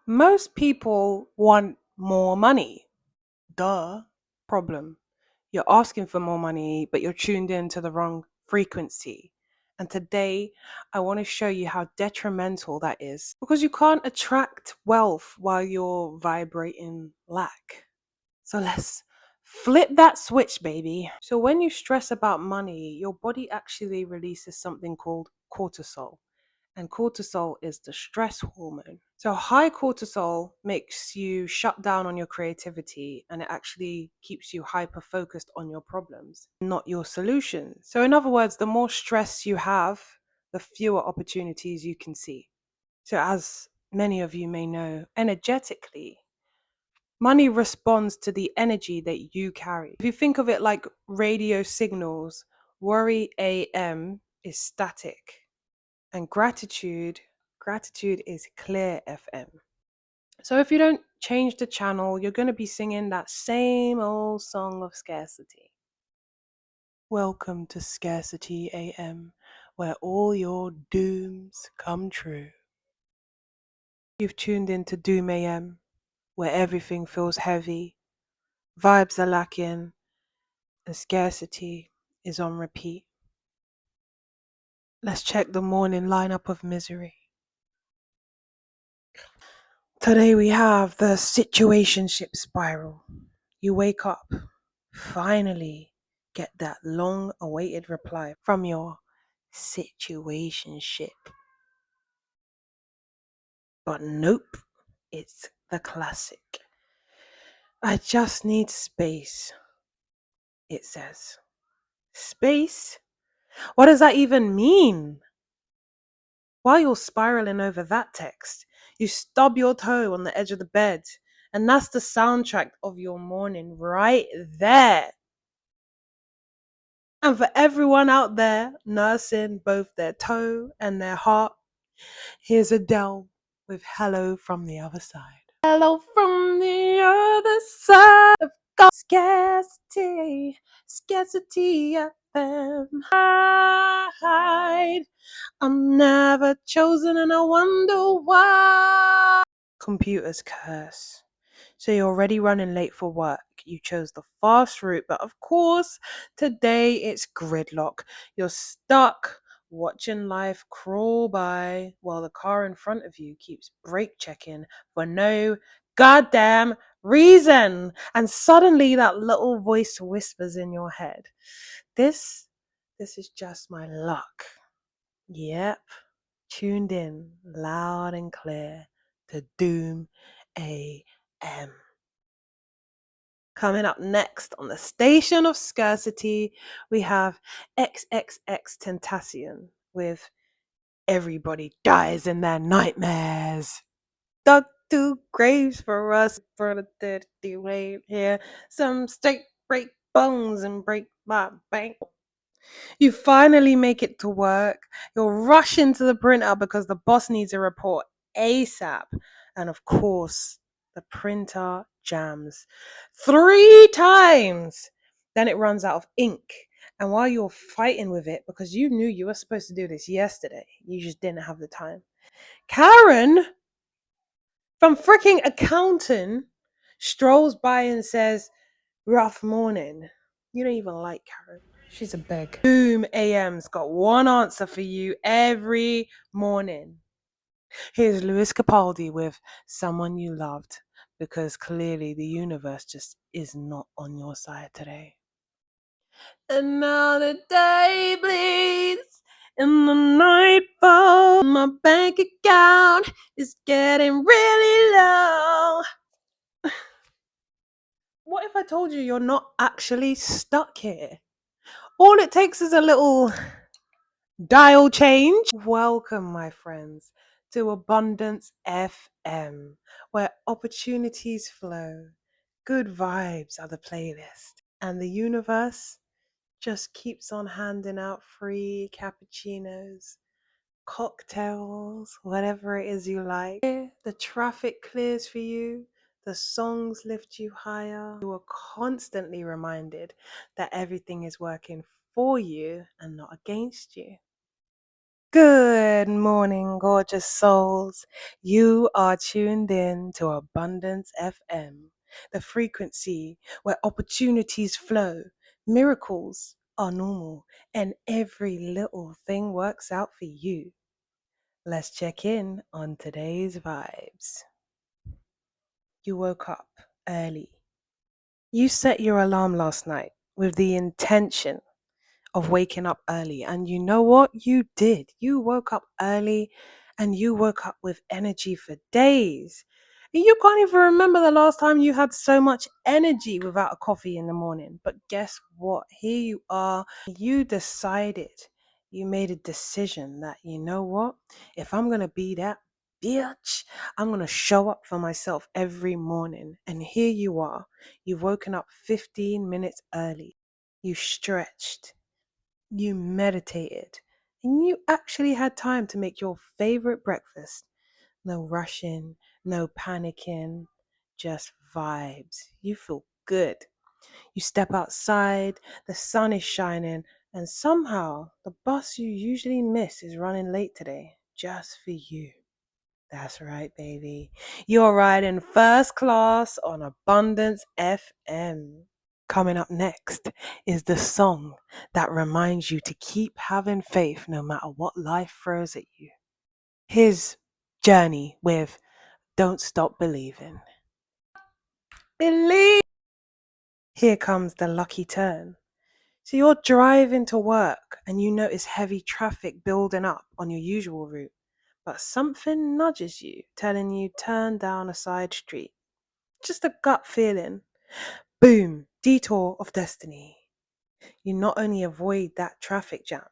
Most people want more money. Duh. Problem. You're asking for more money, but you're tuned in to the wrong frequency. And today, I want to show you how detrimental that is because you can't attract wealth while you're vibrating lack. So let's flip that switch, baby. So, when you stress about money, your body actually releases something called cortisol. And cortisol is the stress hormone. So, high cortisol makes you shut down on your creativity and it actually keeps you hyper focused on your problems, not your solutions. So, in other words, the more stress you have, the fewer opportunities you can see. So, as many of you may know, energetically, money responds to the energy that you carry. If you think of it like radio signals, worry AM is static and gratitude is clear FM. So if you don't change the channel, you're going to be singing that same old song of scarcity. Welcome to Scarcity AM, where all your dooms come true. You've tuned into Doom AM, where everything feels heavy, vibes are lacking, and scarcity is on repeat. Let's check the morning lineup of misery. Today we have the situationship spiral. You wake up, finally get that long awaited reply from your situationship. But nope, it's the classic. I just need space, it says. Space? What does that even mean? While you're spiraling over that text, you stub your toe on the edge of the bed, and that's the soundtrack of your morning right there. And for everyone out there nursing both their toe and their heart, here's Adele with Hello from the Other Side. Hello from the other side of God. Scarcity, scarcity FM. I'm never chosen and I wonder why. Computers curse. So you're already running late for work. You chose the fast route, but of course, today it's gridlock. You're stuck watching life crawl by while the car in front of you keeps brake checking for no goddamn reason. And suddenly that little voice whispers in your head, this is just my luck. Yep, tuned in loud and clear to Doom AM. Coming up next on the Station of Scarcity, we have XXX Tentacion with Everybody Dies in Their Nightmares. Dug two graves for us for the dirty way here. Some straight break bones and break my bank. You finally make it to work. You're rushing to the printer because the boss needs a report ASAP. And of course, the printer jams 3 times. Then it runs out of ink. And while you're fighting with it, because you knew you were supposed to do this yesterday, you just didn't have the time. Karen from freaking accountant strolls by and says, rough morning. You don't even like Karen. She's a beg. Boom AM's got one answer for you every morning. Here's Lewis Capaldi with Someone You Loved, because clearly the universe just is not on your side today. And now the day bleeds in the nightfall. My bank account is getting really low. What if I told you you're not actually stuck here? All it takes is a little dial change. Welcome, my friends, to Abundance FM, where opportunities flow, good vibes are the playlist, and the universe just keeps on handing out free cappuccinos, cocktails, whatever it is you like. The traffic clears for you, the songs lift you higher. You are constantly reminded that everything is working for you and not against you. Good morning, gorgeous souls. You are tuned in to Abundance FM, the frequency where opportunities flow, miracles are normal, and every little thing works out for you. Let's check in on today's vibes. You woke up early. You set your alarm last night with the intention of waking up early. And you know what? You did. You woke up early and you woke up with energy for days. You can't even remember the last time you had so much energy without a coffee in the morning. But guess what? Here you are. You decided, you made a decision that, you know what? If I'm going to be that bitch, I'm going to show up for myself every morning. And here you are. You've woken up 15 minutes early. You stretched, you meditated, and you actually had time to make your favorite breakfast. No rushing, no panicking, just vibes. You feel good. You step outside, the sun is shining, and somehow the bus you usually miss is running late today, just for you. That's right, baby. You're riding first class on Abundance FM. Coming up next is the song that reminds you to keep having faith no matter what life throws at you. His journey with Don't Stop Believing. Believe! Here comes the lucky turn. So you're driving to work and you notice heavy traffic building up on your usual route, but something nudges you, telling you turn down a side street. Just a gut feeling. Boom! Detour of destiny. You not only avoid that traffic jam,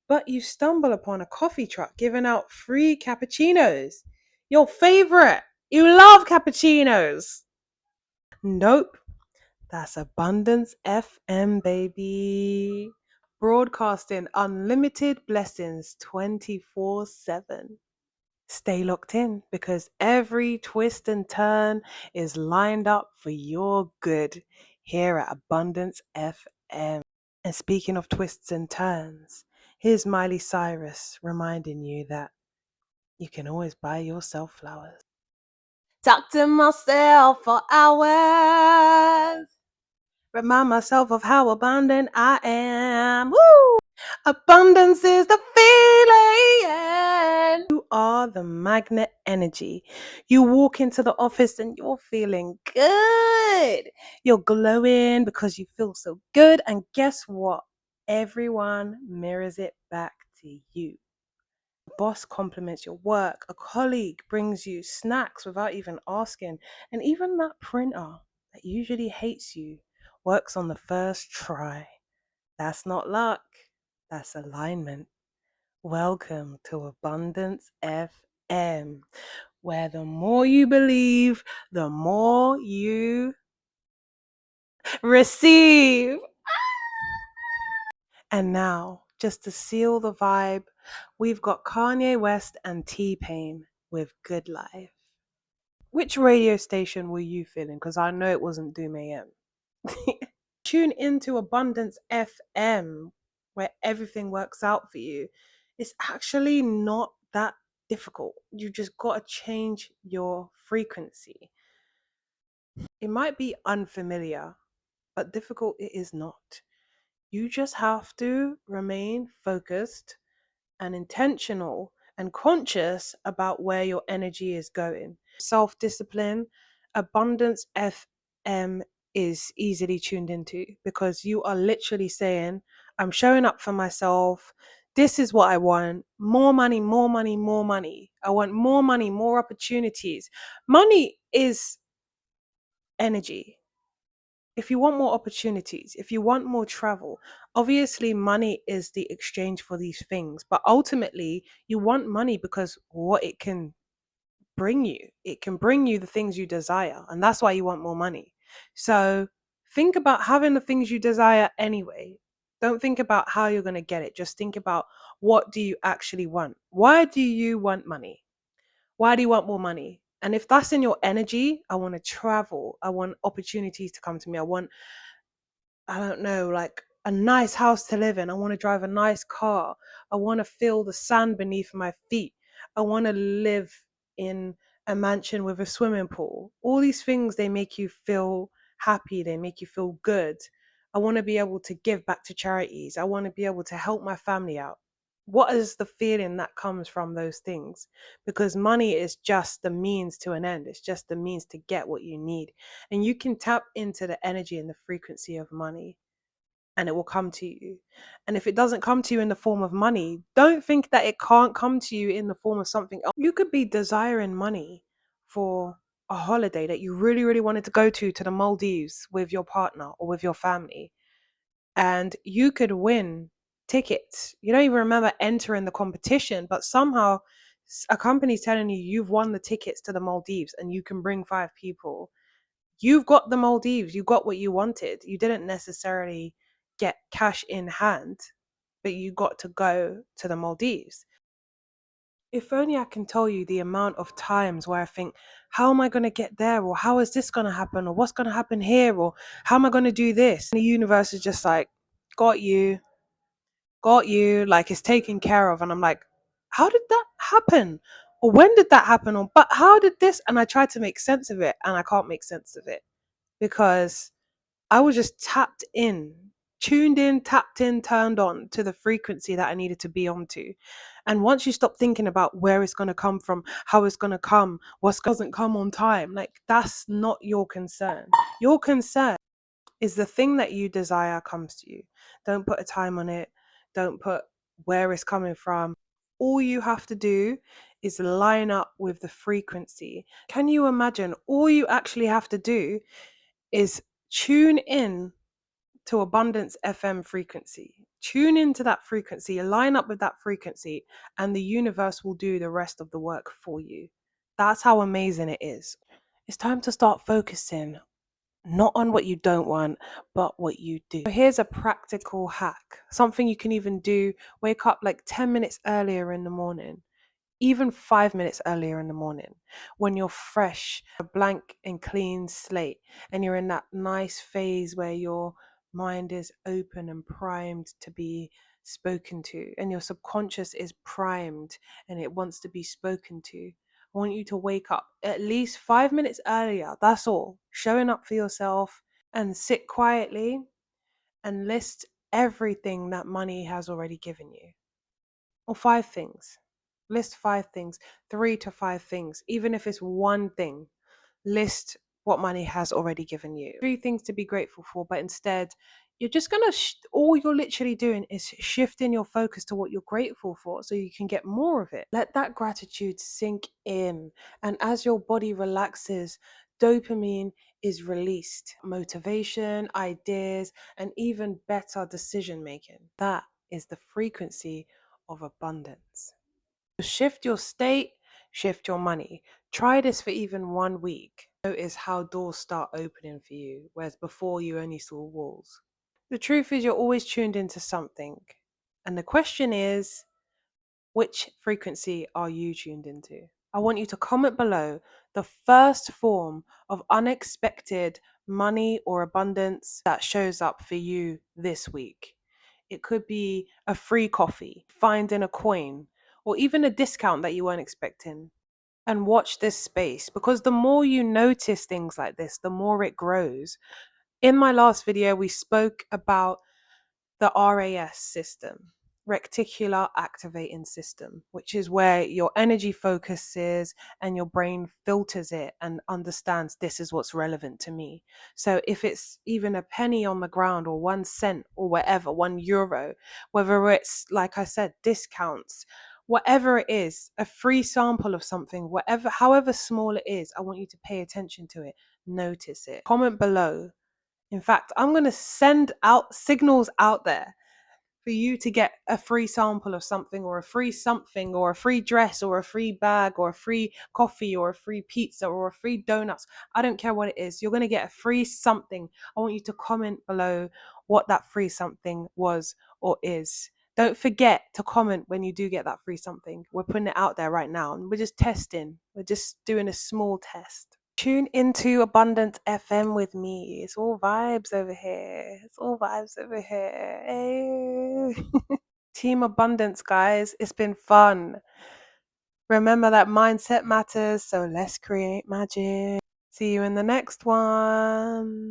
but you stumble upon a coffee truck giving out free cappuccinos. Your favorite. You love cappuccinos. Nope, that's Abundance FM, baby. Broadcasting unlimited blessings 24/7. Stay locked in because every twist and turn is lined up for your good here at Abundance FM. And speaking of twists and turns, here's Miley Cyrus reminding you that you can always buy yourself flowers. Talk to myself for hours. Remind myself of how abundant I am. Woo! Abundance is the feeling. You are the magnet energy. You walk into the office and you're feeling good. You're glowing because you feel so good. And guess what? Everyone mirrors it back to you. Boss compliments your work, a colleague brings you snacks without even asking, and even that printer that usually hates you works on the first try. That's not luck, that's alignment. Welcome to Abundance FM, where the more you believe, the more you receive. And now, just to seal the vibe, we've got Kanye West and T-Pain with Good Life. Which radio station were you feeling? Because I know it wasn't Doom AM. Tune into Abundance FM, where everything works out for you. It's actually not that difficult. You just got to change your frequency. It might be unfamiliar, but difficult it is not. You just have to remain focused and intentional and conscious about where your energy is going. Self discipline, Abundance FM is easily tuned into because you are literally saying, I'm showing up for myself. This is what I want. More money, more money, more money. I want more money, more opportunities. Money is energy. If you want more opportunities, if you want more travel, obviously money is the exchange for these things. But ultimately, you want money because what it can bring you, it can bring you the things you desire. And that's why you want more money. So think about having the things you desire anyway. Don't think about how you're going to get it. Just think about, what do you actually want? Why do you want money? Why do you want more money? And if that's in your energy, I want to travel. I want opportunities to come to me. I don't know, like a nice house to live in. I want to drive a nice car. I want to feel the sand beneath my feet. I want to live in a mansion with a swimming pool. All these things, they make you feel happy. They make you feel good. I want to be able to give back to charities. I want to be able to help my family out. What is the feeling that comes from those things? Because money is just the means to an end. It's just the means to get what you need. And you can tap into the energy and the frequency of money, and it will come to you. And if it doesn't come to you in the form of money, don't think that it can't come to you in the form of something else. You could be desiring money for a holiday that you really, really wanted to go to the Maldives with your partner or with your family, and you could win tickets. You don't even remember entering the competition, but somehow a company's telling you you've won the tickets to the Maldives and you can bring 5 people. You've got the Maldives, you got what you wanted. You didn't necessarily get cash in hand, but you got to go to the Maldives. If only I can tell you the amount of times where I think, how am I going to get there? Or how is this going to happen? Or what's going to happen here? Or how am I going to do this? And the universe is just like, got you, like it's taken care of. And I'm like, how did that happen? Or when did that happen? Or but how did this? And I tried to make sense of it, and I can't make sense of it because I was just tapped in, tuned in, tapped in, turned on to the frequency that I needed to be onto. And once you stop thinking about where it's going to come from, how it's going to come, what doesn't come on time, like that's not your concern. Your concern is the thing that you desire comes to you. Don't put a time on it. Don't put where it's coming from. All you have to do is line up with the frequency. Can you imagine? All you actually have to do is tune in to Abundance FM frequency. Tune into that frequency, line up with that frequency, and the universe will do the rest of the work for you. That's how amazing it is. It's time to start focusing not on what you don't want, but what you do. So here's a practical hack, something you can even do. Wake up like 10 minutes earlier in the morning, even 5 minutes earlier in the morning, when you're fresh, a blank and clean slate, and you're in that nice phase where your mind is open and primed to be spoken to, and your subconscious is primed and it wants to be spoken to. I want you to wake up at least 5 minutes earlier. That's all. Showing up for yourself, and sit quietly and list everything that money has already given you. Or 5 things. List 5 things, 3 to 5 things, even if it's one thing. List what money has already given you. 3 things to be grateful for, but instead, you're just gonna, all you're literally doing is shifting your focus to what you're grateful for so you can get more of it. Let that gratitude sink in. And as your body relaxes, dopamine is released. Motivation, ideas, and even better decision making. That is the frequency of abundance. Shift your state, shift your money. Try this for even 1 week. Notice how doors start opening for you, whereas before you only saw walls. The truth is, you're always tuned into something. And the question is, which frequency are you tuned into? I want you to comment below the first form of unexpected money or abundance that shows up for you this week. It could be a free coffee, finding a coin, or even a discount that you weren't expecting. And watch this space, because the more you notice things like this, the more it grows. In my last video, we spoke about the RAS system, reticular activating system, which is where your energy focuses and your brain filters it and understands this is what's relevant to me. So if it's even a penny on the ground or 1 cent or whatever, €1, whether it's, like I said, discounts, whatever it is, a free sample of something, whatever, however small it is, I want you to pay attention to it, notice it. Comment below. In fact, I'm going to send out signals out there for you to get a free sample of something, or a free something, or a free dress, or a free bag, or a free coffee, or a free pizza, or a free donuts. I don't care what it is. You're going to get a free something. I want you to comment below what that free something was or is. Don't forget to comment when you do get that free something. We're putting it out there right now, and we're just testing. We're just doing a small test. Tune into Abundance FM with me. It's all vibes over here. It's all vibes over here. Hey. Team Abundance, guys. It's been fun. Remember that mindset matters, so let's create magic. See you in the next one.